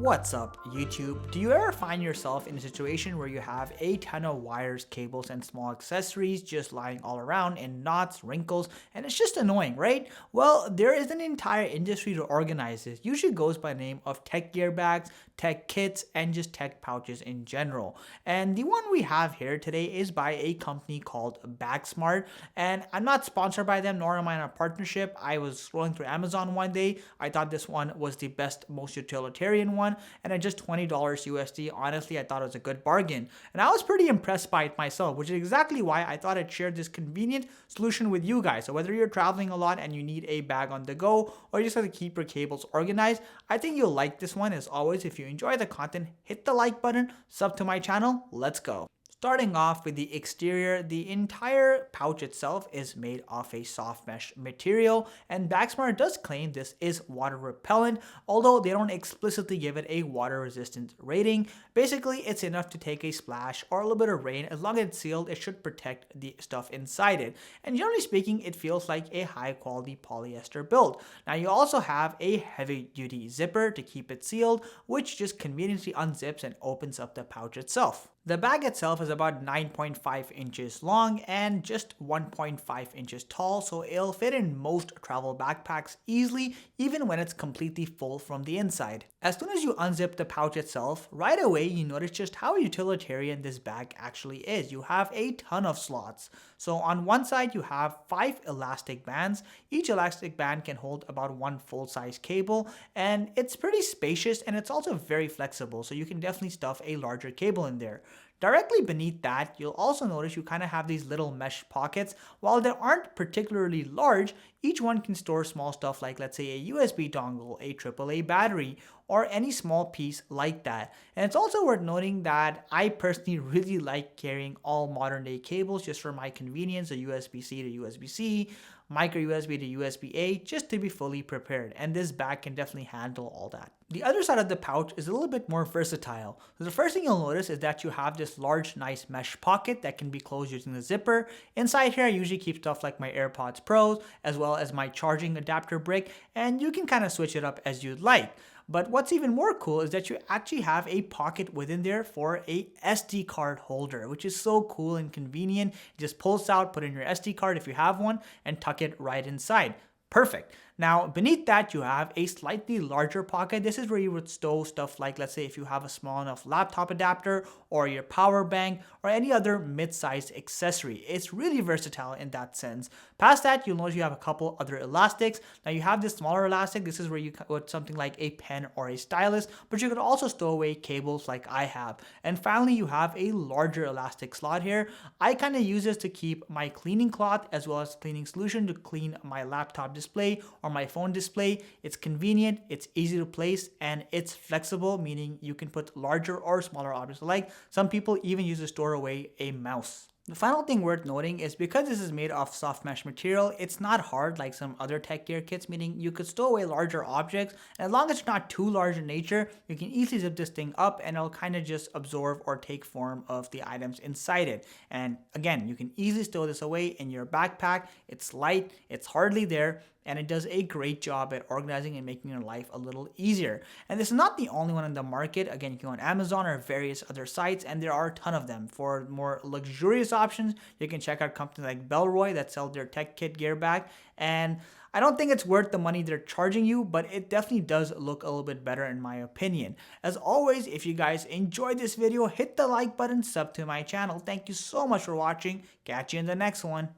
What's up, YouTube? Do you ever find yourself in a situation where you have a ton of wires, cables, and small accessories just lying all around in knots, wrinkles, and it's just annoying, right? Well, there is an entire industry to organize this. Usually goes by the name of tech gear bags, tech kits, and just tech pouches in general. And the one we have here today is by a company called BagSmart, and I'm not sponsored by them, nor am I in a partnership. I was scrolling through Amazon one day. I thought this one was the best, most utilitarian one, and at just $20 USD, honestly, I thought it was a good bargain. And I was pretty impressed by it myself, which is exactly why I thought I'd share this convenient solution with you guys. So whether you're traveling a lot and you need a bag on the go, or you just have to keep your cables organized, I think you'll like this one. As always, if you enjoy the content, hit the like button, sub to my channel, let's go. Starting off with the exterior, the entire pouch itself is made of a soft mesh material, and BagSmart does claim this is water repellent, although they don't explicitly give it a water resistant rating. Basically, it's enough to take a splash or a little bit of rain. As long as it's sealed, it should protect the stuff inside it. And generally speaking, it feels like a high quality polyester build. Now you also have a heavy duty zipper to keep it sealed, which just conveniently unzips and opens up the pouch itself. The bag itself is about 9.5 inches long and just 1.5 inches tall, so it'll fit in most travel backpacks easily, even when it's completely full from the inside. As soon as you unzip the pouch itself, right away you notice just how utilitarian this bag actually is. You have a ton of slots. So on one side you have 5 elastic bands. Each elastic band can hold about one full-size cable, and it's pretty spacious and it's also very flexible, so you can definitely stuff a larger cable in there. Directly beneath that, you'll also notice you kind of have these little mesh pockets. While they aren't particularly large, each one can store small stuff like, let's say, a USB dongle, a AAA battery, or any small piece like that. And it's also worth noting that I personally really like carrying all modern day cables just for my convenience, a USB-C to USB-C, micro USB to USB-A, just to be fully prepared, and this bag can definitely handle all that. The other side of the pouch is a little bit more versatile. So the first thing you'll notice is that you have this large, nice mesh pocket that can be closed using the zipper. Inside here, I usually keep stuff like my AirPods Pros, as well as my charging adapter brick, and you can kind of switch it up as you'd like. But what's even more cool is that you actually have a pocket within there for a SD card holder, which is so cool and convenient. Just pulls out, put in your SD card if you have one, and tuck it right inside. Perfect. Now, beneath that, you have a slightly larger pocket. This is where you would stow stuff like, let's say, if you have a small enough laptop adapter or your power bank or any other mid-sized accessory. It's really versatile in that sense. Past that, you'll notice you have a couple other elastics. Now, you have this smaller elastic. This is where you put something like a pen or a stylus, but you could also stow away cables like I have. And finally, you have a larger elastic slot here. I kind of use this to keep my cleaning cloth as well as cleaning solution to clean my laptop display or my phone display. It's convenient, it's easy to place, and it's flexible, meaning you can put larger or smaller objects alike. Some people even use to store away a mouse. The final thing worth noting is because this is made of soft mesh material, it's not hard like some other tech gear kits, meaning you could stow away larger objects, and as long as it's not too large in nature, you can easily zip this thing up and it'll kind of just absorb or take form of the items inside it. And again, you can easily stow this away in your backpack. It's light, it's hardly there, and it does a great job at organizing and making your life a little easier. And this is not the only one in the market. Again, you can go on Amazon or various other sites, and there are a ton of them. For more luxurious options, you can check out companies like Bellroy that sell their tech kit gear bag. And I don't think it's worth the money they're charging you, but it definitely does look a little bit better in my opinion. As always, if you guys enjoyed this video, hit the like button, sub to my channel. Thank you so much for watching. Catch you in the next one.